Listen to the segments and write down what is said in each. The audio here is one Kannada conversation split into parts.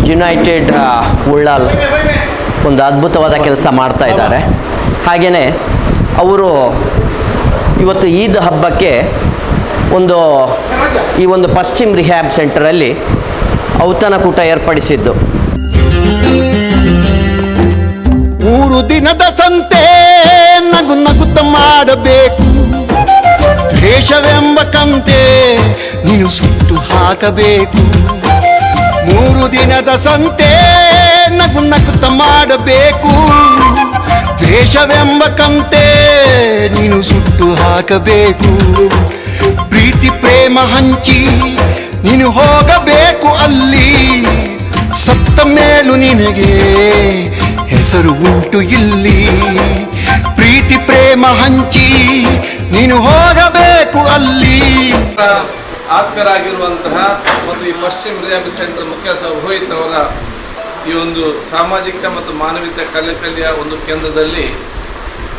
ಯುನೈಟೆಡ್ ಉಳ್ಳಾಲ್ ಒಂದು ಅದ್ಭುತವಾದ ಕೆಲಸ ಮಾಡ್ತಾ ಇದ್ದಾರೆ. ಹಾಗೆಯೇ ಅವರು ಇವತ್ತು ಈದ್ ಹಬ್ಬಕ್ಕೆ ಈ ಒಂದು ಪಶ್ಚಿಮ್ ರಿಹ್ಯಾಬ್ ಸೆಂಟರಲ್ಲಿ ಔತಣಕೂಟ ಏರ್ಪಡಿಸಿದ್ದು. 3 ದಿನದ ಸಂತೆ ನಗು ನಗುತ್ತ ಮಾಡಬೇಕು, ದ್ವೇಷವೆಂಬ ಕಂತೆ ನೀನು ಸುಟ್ಟು ಹಾಕಬೇಕು. 3 ದಿನದ ಸಂತೆ ನಗು ನಗುತ್ತ ಮಾಡಬೇಕು, ದ್ವೇಷವೆಂಬ ಕಂತೆ ನೀನು ಸುಟ್ಟು ಹಾಕಬೇಕು. ಪ್ರೀತಿ ಪ್ರೇಮ ಹಂಚಿ ನೀನು ಹೋಗಬೇಕು ಅಲ್ಲಿ, ಸತ್ತ ಮೇಲೂ ನಿನಗೆ ಹೆಸರು ಉಂಟು ಇಲ್ಲಿ. ಪ್ರೀತಿ ಪ್ರೇಮ ಹಂಚಿ ನೀನು ಹೋಗಬೇಕು ಅಲ್ಲಿ. ಆಪ್ತರಾಗಿರುವಂತಹ ಮತ್ತು ಈ ಪಶ್ಚಿಮ ರಿಹ್ಯಾಬ್ ಸೆಂಟರ್ ಮುಖ್ಯಸ್ಥ ರೋಹಿತ್ ಅವರ ಈ ಒಂದು ಸಾಮಾಜಿಕ ಮತ್ತು ಮಾನವೀಯತೆ ಕಲೆಕಲಿಯ ಒಂದು ಕೇಂದ್ರದಲ್ಲಿ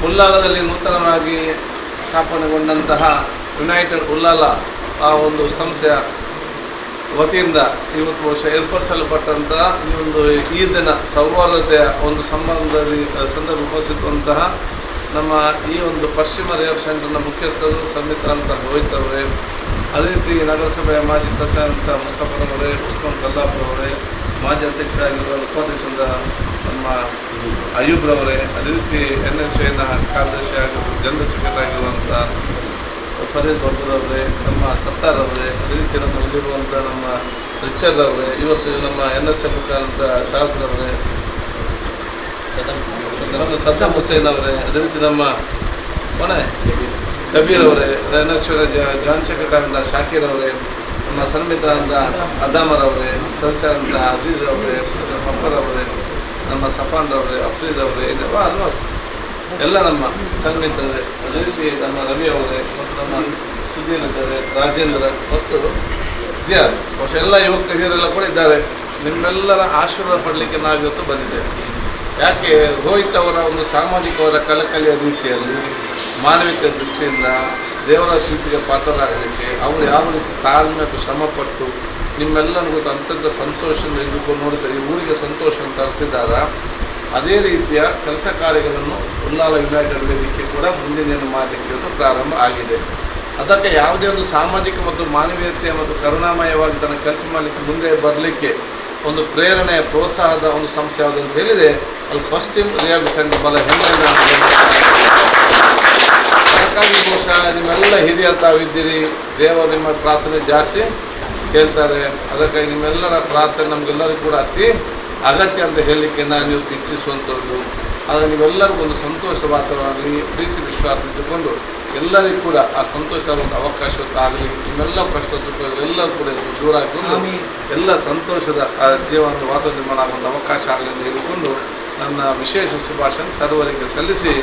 ಉಳ್ಳಾಲದಲ್ಲಿ ನೂತನವಾಗಿ ಸ್ಥಾಪನೆಗೊಂಡಂತಹ ಯುನೈಟೆಡ್ ಉಳ್ಳಾಲ ಆ ಒಂದು ಸಂಸ್ಥೆಯ ವತಿಯಿಂದ ಇವತ್ತು ಬಹುಶಃ ಏರ್ಪಡಿಸಲ್ಪಟ್ಟಂಥ ಈ ಒಂದು ಈದಿನ ಸೌಹಾರ್ದತೆಯ ಒಂದು ಸಂದರ್ಭ ಉಪಸ್ಥಿಸುವಂತಹ ನಮ್ಮ ಈ ಒಂದು ಪಶ್ಚಿಮ ರಿಹ್ಯಾಬ್ ಸೆಂಟರ್ನ ಮುಖ್ಯಸ್ಥರು ಸಂವಿಧಾನದ ರೋಹಿತ್ ಅವರೇ, ಅದೇ ರೀತಿ ನಗರಸಭೆಯ ಮಾಜಿ ಸದಸ್ಯರಾದಂಥ ಮುಸ್ತಫರವರೇ, ಉಸ್ಮಾನ್ ಕಲ್ಲಾಪುರವರೇ, ಮಾಜಿ ಅಧ್ಯಕ್ಷರಾಗಿರುವ ಉಪಾಧ್ಯಕ್ಷರಾದ ನಮ್ಮ ಅಯ್ಯೂಬ್ರವರೇ, ಅದೇ ರೀತಿ NSYನ ಕಾರ್ಯದರ್ಶಿ ಆಗಿರುವ ಜನರಲ್ ಸೆಕ್ರೆಟರಿ ಆಗಿರುವಂಥ ಫರೀದ್ ಬಬ್ಬೂರವರೇ, ನಮ್ಮ ಸತ್ತಾರ್ ಅವರೇ, ಅದೇ ರೀತಿ ನಮ್ಮಲ್ಲಿರುವಂಥ ನಮ್ಮ ರಿಚರ್ಡ್ ಅವರೇ, ನಮ್ಮ NSY ಮುಖಾಂತರ ಶಾಸ್ತ್ರವರೇ, ನಮ್ಮ ಸದ್ದಾಂ ಹುಸೇನ್ ಅವರೇ, ಅದೇ ರೀತಿ ನಮ್ಮ ಕಬೀರ್ ಅವರೇ, NSYನ ಜಾಯಿಂಟ್ ಸೆಕ್ರೆಟರಿ ಶಾಕೀರ್ ಅವರೇ, ನಮ್ಮ ಸಂವಿಧಾನದ ಅದಾಮರ್ ಅವರೇ, ಸದಸ್ಯರಾದಂಥ ಅಜೀಜ್ ಅವರೇ, ಮಫರ್ ಅವರೇ, ನಮ್ಮ ಸಫಾನ್ ಅವರೇ, ಅಫ್ರೀದ್ ಅವರೇ, ಎಲ್ಲ ನಮ್ಮ ಸಂಗೀತರೇ, ಅದೇ ರೀತಿ ನಮ್ಮ ರವಿ ಅವರೇ ಮತ್ತು ನಮ್ಮ ಸುಧೀರ್ ಇದ್ದಾರೆ, ರಾಜೇಂದ್ರ ಮತ್ತು ಜಿಯಾದ್, ಬಹುಶಃ ಎಲ್ಲ ಯುವಕ ಹಿರಿಯರೆಲ್ಲ ಕೂಡ ಇದ್ದಾರೆ. ನಿಮ್ಮೆಲ್ಲರ ಆಶೀರ್ವಾದ ಪಡಲಿಕ್ಕೆ ನಾವಿವತ್ತು ಬಂದಿದ್ದೇವೆ. ಯಾಕೆ ರೋಹಿತ್ ಅವರ ಒಂದು ಸಾಮಾಜಿಕವಾದ ಕಳಕಳಿಯ ರೀತಿಯಲ್ಲಿ ಮಾನವೀಯತೆ ದೃಷ್ಟಿಯಿಂದ ದೇವರ ಪ್ರೀತಿಗೆ ಪಾತ್ರರಾಗಲಿಕ್ಕೆ ಅವರು ಯಾವ ರೀತಿ ತಾಳ್ಮೆ ಮತ್ತು ಶ್ರಮಪಟ್ಟು ನಿಮ್ಮೆಲ್ಲರಿಗೂ ಅತ್ಯಂತ ಸಂತೋಷದಿಂದ ಇದ್ದುಕೊಂಡು ನೋಡಿದರೆ ಈ ಊರಿಗೆ ಸಂತೋಷ ಅಂತ ಅರ್ತಿದ್ದಾರ. ಅದೇ ರೀತಿಯ ಕೆಲಸ ಕಾರ್ಯಗಳನ್ನು ಉಳ್ಳಾಲ ಯುನೈಟೆಡ್ ವೇದಿಕೆ ಕೂಡ ಮುಂದಿನ ಮಾಡಲಿಕ್ಕೆ ಇವತ್ತು ಪ್ರಾರಂಭ ಆಗಿದೆ. ಅದಕ್ಕೆ ಯಾವುದೇ ಒಂದು ಸಾಮಾಜಿಕ ಮತ್ತು ಮಾನವೀಯತೆ ಮತ್ತು ಕರುಣಾಮಯವಾಗಿ ತನ್ನ ಕೆಲಸ ಮಾಡಲಿಕ್ಕೆ ಮುಂದೆ ಬರಲಿಕ್ಕೆ ಒಂದು ಪ್ರೇರಣೆ ಪ್ರೋತ್ಸಾಹದ ಒಂದು ಸಂಸ್ಥೆ ಯಾವುದಂತ ಹೇಳಿದೆ, ಅದು ಪಶ್ಚಿಮ ರಿಹ್ಯಾಬ್ ಸೆಂಟರ್ ಬಲ ಹೆಮ್ಮೆಯಿಂದ. ಅದಕ್ಕಾಗಿ ಬಹುಶಃ ನಿಮ್ಮೆಲ್ಲ ಹಿರಿಯ ತಾವಿದ್ದೀರಿ, ದೇವರು ನಿಮ್ಮ ಪ್ರಾರ್ಥನೆ ಜಾಸ್ತಿ ಕೇಳ್ತಾರೆ. ಅದಕ್ಕಾಗಿ ನಿಮ್ಮೆಲ್ಲರ ಪ್ರಾರ್ಥನೆ ನಮಗೆಲ್ಲರಿಗೂ ಕೂಡ ಅತಿ ಅಗತ್ಯ ಅಂತ ಹೇಳಲಿಕ್ಕೆ ನಾನು ಇವತ್ತು ಇಚ್ಛಿಸುವಂಥದ್ದು. ಆಗ ನೀವೆಲ್ಲರಿಗೂ ಒಂದು ಸಂತೋಷ ವಾತಾವರಣದಲ್ಲಿ ಪ್ರೀತಿ ವಿಶ್ವಾಸ ಇಟ್ಟುಕೊಂಡು ಎಲ್ಲರಿಗೂ ಕೂಡ ಆ ಸಂತೋಷದ ಒಂದು ಅವಕಾಶ ಆಗಲಿ. ನಿಮ್ಮೆಲ್ಲ ಕಷ್ಟ ದುಃಖಗಳೆಲ್ಲರೂ ಕೂಡ ಜೋರಾಗಿ ಎಲ್ಲ ಸಂತೋಷದ ಜೀವನದ ವಾತಾವರಣ ನಿರ್ಮಾಣ ಆಗುವಂಥ ಅವಕಾಶ ಆಗಲಿ ಅಂತ ಹೇಳಿಕೊಂಡು ನನ್ನ ವಿಶೇಷ ಶುಭಾಶಯ ಸರ್ವರಿಗೆ ಸಲ್ಲಿಸಿ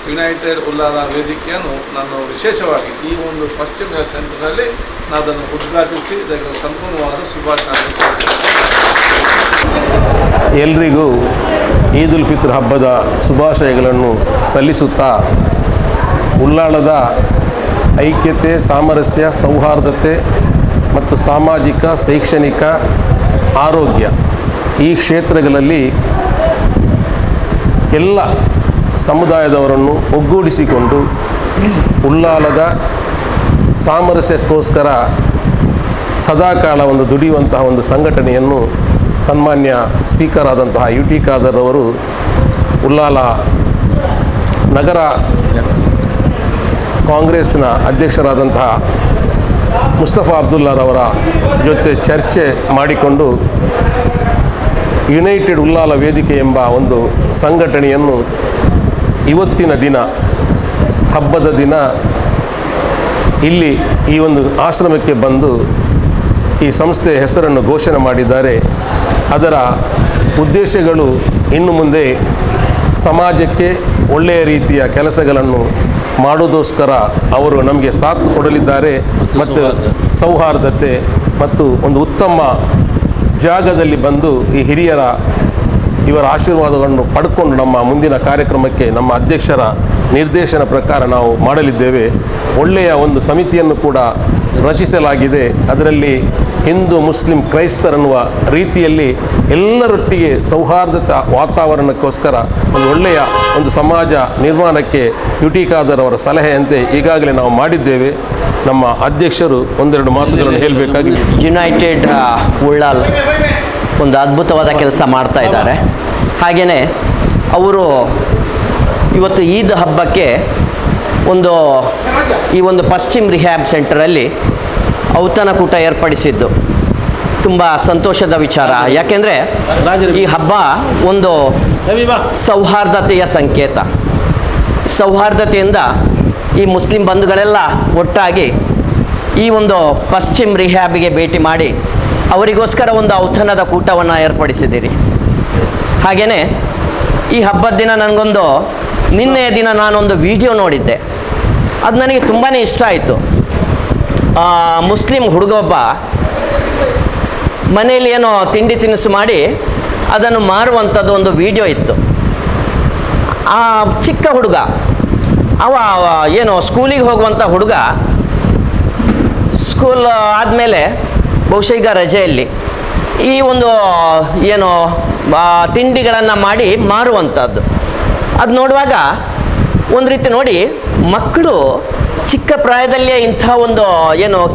ಯುನೈಟೆಡ್ ಉಳ್ಳಾಲ ವೇದಿಕೆಯನ್ನು ನಾನು ವಿಶೇಷವಾಗಿ ಈ ಒಂದು ಪಶ್ಚಿಮ ಸೆಂಟರ್ನಲ್ಲಿ ನಾನು ಅದನ್ನು ಉದ್ಘಾಟಿಸಿ ಇದಕ್ಕೆ ಸಂಪೂರ್ಣವಾದ ಶುಭಾಶಯ ಸಲ್ಲಿಸುತ್ತೇನೆ. ಎಲ್ರಿಗೂ ಈದ್ ಉಲ್ ಫಿತ್ರ್ ಹಬ್ಬದ ಶುಭಾಶಯಗಳನ್ನು ಸಲ್ಲಿಸುತ್ತಾ ಉಳ್ಳಾಲದ ಐಕ್ಯತೆ, ಸಾಮರಸ್ಯ, ಸೌಹಾರ್ದತೆ ಮತ್ತು ಸಾಮಾಜಿಕ, ಶೈಕ್ಷಣಿಕ, ಆರೋಗ್ಯ ಈ ಕ್ಷೇತ್ರಗಳಲ್ಲಿ ಎಲ್ಲ ಸಮುದಾಯದವರನ್ನು ಒಗ್ಗೂಡಿಸಿಕೊಂಡು ಉಳ್ಳಾಲದ ಸಾಮರಸ್ಯಕ್ಕೋಸ್ಕರ ಸದಾಕಾಲ ಒಂದು ದುಡಿಯುವಂತಹ ಒಂದು ಸಂಘಟನೆಯನ್ನು ಸನ್ಮಾನ್ಯ ಸ್ಪೀಕರ್ ಆದಂತಹ UT ಖಾದರ್ ಅವರು ಉಳ್ಳಾಲ ನಗರ ಕಾಂಗ್ರೆಸ್ನ ಅಧ್ಯಕ್ಷರಾದಂತಹ ಮುಸ್ತಫಾ ಅಬ್ದುಲ್ಲಾರವರ ಜೊತೆ ಚರ್ಚೆ ಮಾಡಿಕೊಂಡು ಯುನೈಟೆಡ್ ಉಳ್ಳಾಲ ವೇದಿಕೆ ಎಂಬ ಒಂದು ಸಂಘಟನೆಯನ್ನು ಇವತ್ತಿನ ದಿನ ಹಬ್ಬದ ದಿನ ಇಲ್ಲಿ ಈ ಒಂದು ಆಶ್ರಮಕ್ಕೆ ಬಂದು ಈ ಸಂಸ್ಥೆಯ ಹೆಸರನ್ನು ಘೋಷಣೆ ಮಾಡಿದ್ದಾರೆ. ಅದರ ಉದ್ದೇಶಗಳು ಇನ್ನು ಮುಂದೆ ಸಮಾಜಕ್ಕೆ ಒಳ್ಳೆಯ ರೀತಿಯ ಕೆಲಸಗಳನ್ನು ಮಾಡೋದಕ್ಕೋಸ್ಕರ ಅವರು ನಮಗೆ ಸಾಥ್ ಕೊಡಲಿದ್ದಾರೆ ಮತ್ತು ಸೌಹಾರ್ದತೆ ಮತ್ತು ಒಂದು ಉತ್ತಮ ಜಾಗದಲ್ಲಿ ಬಂದು ಈ ಹಿರಿಯರ ಇವರ ಆಶೀರ್ವಾದಗಳನ್ನು ಪಡ್ಕೊಂಡು ನಮ್ಮ ಮುಂದಿನ ಕಾರ್ಯಕ್ರಮಕ್ಕೆ ನಮ್ಮ ಅಧ್ಯಕ್ಷರ ನಿರ್ದೇಶನ ಪ್ರಕಾರ ನಾವು ಮಾಡಲಿದ್ದೇವೆ. ಒಳ್ಳೆಯ ಒಂದು ಸಮಿತಿಯನ್ನು ಕೂಡ ರಚಿಸಲಾಗಿದೆ. ಅದರಲ್ಲಿ ಹಿಂದೂ ಮುಸ್ಲಿಂ ಕ್ರೈಸ್ತರನ್ನುವ ರೀತಿಯಲ್ಲಿ ಎಲ್ಲರೊಟ್ಟಿಗೆ ಸೌಹಾರ್ದತಾ ವಾತಾವರಣಕ್ಕೋಸ್ಕರ ಒಂದು ಒಳ್ಳೆಯ ಒಂದು ಸಮಾಜ ನಿರ್ಮಾಣಕ್ಕೆ ಯುಟಿ ಖಾದರ್ ಅವರ ಸಲಹೆಯಂತೆ ಈಗಾಗಲೇ ನಾವು ಮಾಡಿದ್ದೇವೆ. ನಮ್ಮ ಅಧ್ಯಕ್ಷರು ಒಂದೆರಡು ಮಾತುಗಳನ್ನು ಹೇಳಬೇಕಾಗಿ. ಯುನೈಟೆಡ್ ಉಳ್ಳಾಲ್ ಒಂದು ಅದ್ಭುತವಾದ ಕೆಲಸ ಮಾಡ್ತಾ ಇದ್ದಾರೆ. ಹಾಗೆಯೇ ಅವರು ಇವತ್ತು ಈದ್ ಹಬ್ಬಕ್ಕೆ ಈ ಒಂದು ಪಶ್ಚಿಮ್ ರಿಹ್ಯಾಬ್ ಸೆಂಟರಲ್ಲಿ ಔತಣಕೂಟ ಏರ್ಪಡಿಸಿದ್ದು ತುಂಬ ಸಂತೋಷದ ವಿಚಾರ. ಯಾಕೆಂದರೆ ಈ ಹಬ್ಬ ಒಂದು ಸೌಹಾರ್ದತೆಯ ಸಂಕೇತ. ಸೌಹಾರ್ದತೆಯಿಂದ ಈ ಮುಸ್ಲಿಂ ಬಂಧುಗಳೆಲ್ಲ ಒಟ್ಟಾಗಿ ಈ ಒಂದು ಪಶ್ಚಿಮ್ ರಿಹ್ಯಾಬಿಗೆ ಭೇಟಿ ಮಾಡಿ ಅವರಿಗೋಸ್ಕರ ಒಂದು ಔತಣದ ಕೂಟವನ್ನು ಏರ್ಪಡಿಸಿದ್ದೀರಿ. ಹಾಗೆಯೇ ಈ ಹಬ್ಬದ ದಿನ ನಿನ್ನೆಯ ದಿನ ನಾನೊಂದು ವಿಡಿಯೋ ನೋಡಿದ್ದೆ. ಅದು ನನಗೆ ತುಂಬಾ ಇಷ್ಟ ಆಯಿತು. ಮುಸ್ಲಿಂ ಹುಡುಗೊಬ್ಬ ಮನೆಯಲ್ಲಿ ಏನೋ ತಿಂಡಿ ತಿನಿಸು ಮಾಡಿ ಅದನ್ನು ಮಾರುವಂಥದ್ದು ಒಂದು ವಿಡಿಯೋ ಇತ್ತು. ಆ ಚಿಕ್ಕ ಹುಡುಗ ಏನೋ ಸ್ಕೂಲಿಗೆ ಹೋಗುವಂಥ ಹುಡುಗ ಸ್ಕೂಲ್ ಆದಮೇಲೆ ಬಹುಶಃ ಈಗ ರಜೆಯಲ್ಲಿ ಈ ಒಂದು ಏನೋ ತಿಂಡಿಗಳನ್ನು ಮಾಡಿ ಮಾರುವಂಥದ್ದು. ಅದು ನೋಡುವಾಗ ಒಂದು ರೀತಿ ನೋಡಿ, ಮಕ್ಕಳು ಚಿಕ್ಕ ಪ್ರಾಯದಲ್ಲೇ ಇಂಥ ಒಂದು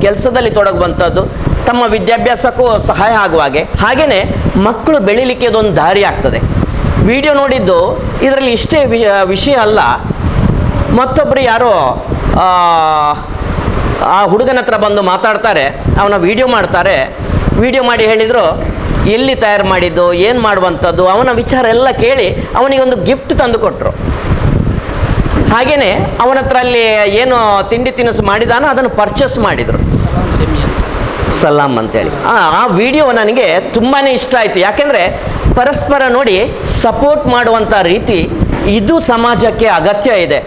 ಕೆಲಸದಲ್ಲಿ ತೊಡಗುವಂಥದ್ದು ತಮ್ಮ ವಿದ್ಯಾಭ್ಯಾಸಕ್ಕೂ ಸಹಾಯ ಆಗುವಾಗೆ, ಹಾಗೆಯೇ ಮಕ್ಕಳು ಬೆಳೀಲಿಕ್ಕೆ ಅದೊಂದು ದಾರಿ ಆಗ್ತದೆ. ವಿಡಿಯೋ ನೋಡಿದ್ದು ಇದರಲ್ಲಿ ಇಷ್ಟೇ ವಿಷಯ ಅಲ್ಲ. ಮತ್ತೊಬ್ಬರು ಯಾರೋ ಆ ಹುಡುಗನ ಹತ್ರ ಬಂದು ಮಾತಾಡ್ತಾರೆ, ಅವನ ವಿಡಿಯೋ ಮಾಡ್ತಾರೆ. ವಿಡಿಯೋ ಮಾಡಿ ಹೇಳಿದರು ಎಲ್ಲಿ ತಯಾರು ಮಾಡಿದ್ದು, ಏನು ಮಾಡುವಂಥದ್ದು, ಅವನ ವಿಚಾರ ಎಲ್ಲ ಕೇಳಿ ಅವನಿಗೊಂದು ಗಿಫ್ಟ್ ತಂದು ಕೊಟ್ಟರು. ಹಾಗೆಯೇ ಅವನ ಹತ್ರ ಅಲ್ಲಿ ಏನು ತಿಂಡಿ ತಿನಿಸು ಮಾಡಿದಾನೋ ಅದನ್ನು ಪರ್ಚೇಸ್ ಮಾಡಿದರು. ಸಲಾಮ್ ಅಂತೇಳಿ ಆ ವಿಡಿಯೋ ನನಗೆ ತುಂಬಾ ಇಷ್ಟ ಆಯಿತು. ಯಾಕೆಂದರೆ ಪರಸ್ಪರ ನೋಡಿ ಸಪೋರ್ಟ್ ಮಾಡುವಂಥ ರೀತಿ ಇದು ಸಮಾಜಕ್ಕೆ ಅಗತ್ಯ ಇದೆ.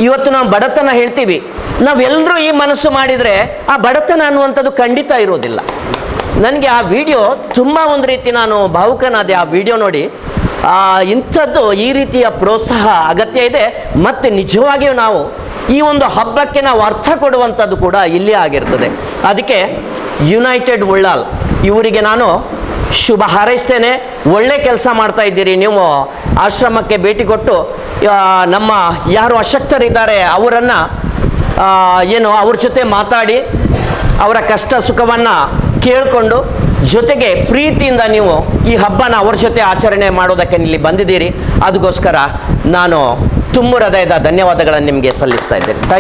ಇವತ್ತು ನಾವು ಬಡತನ ಹೇಳ್ತೀವಿ, ನಾವೆಲ್ಲರೂ ಈ ಮನಸ್ಸು ಮಾಡಿದರೆ ಆ ಬಡತನ ಅನ್ನುವಂಥದ್ದು ಖಂಡಿತ ಇರೋದಿಲ್ಲ. ನನಗೆ ಆ ವಿಡಿಯೋ ತುಂಬ ಒಂದು ರೀತಿ ನಾನು ಭಾವುಕನಾದೆ. ಆ ವಿಡಿಯೋ ನೋಡಿ ಇಂಥದ್ದು ಈ ರೀತಿಯ ಪ್ರೋತ್ಸಾಹ ಅಗತ್ಯ ಇದೆ. ಮತ್ತು ನಿಜವಾಗಿಯೂ ನಾವು ಈ ಒಂದು ಹಬ್ಬಕ್ಕೆ ನಾವು ಅರ್ಥ ಕೊಡುವಂಥದ್ದು ಕೂಡ ಇಲ್ಲಿ ಆಗಿರ್ತದೆ. ಅದಕ್ಕೆ ಯುನೈಟೆಡ್ ಉಳ್ಳಾಲ್ ಇವರಿಗೆ ನಾನು ಶುಭ ಹಾರೈಸ್ತೇನೆ. ಒಳ್ಳೆ ಕೆಲಸ ಮಾಡ್ತಾ ಇದ್ದೀರಿ. ನೀವು ಆಶ್ರಮಕ್ಕೆ ಭೇಟಿ ಕೊಟ್ಟು ನಮ್ಮ ಯಾರು ಅಶಕ್ತರಿದ್ದಾರೆ ಅವರನ್ನು ಅವ್ರ ಜೊತೆ ಮಾತಾಡಿ ಅವರ ಕಷ್ಟ ಸುಖವನ್ನು ಕೇಳಿಕೊಂಡು ಜೊತೆಗೆ ಪ್ರೀತಿಯಿಂದ ನೀವು ಈ ಹಬ್ಬನ ಅವ್ರ ಜೊತೆ ಆಚರಣೆ ಮಾಡೋದಕ್ಕೆ ಇಲ್ಲಿ ಬಂದಿದ್ದೀರಿ. ಅದಕ್ಕೋಸ್ಕರ ನಾನು ತುಂಬ ಹೃದಯದ ಧನ್ಯವಾದಗಳನ್ನು ನಿಮಗೆ ಸಲ್ಲಿಸ್ತಾ ಇದ್ದೇನೆ.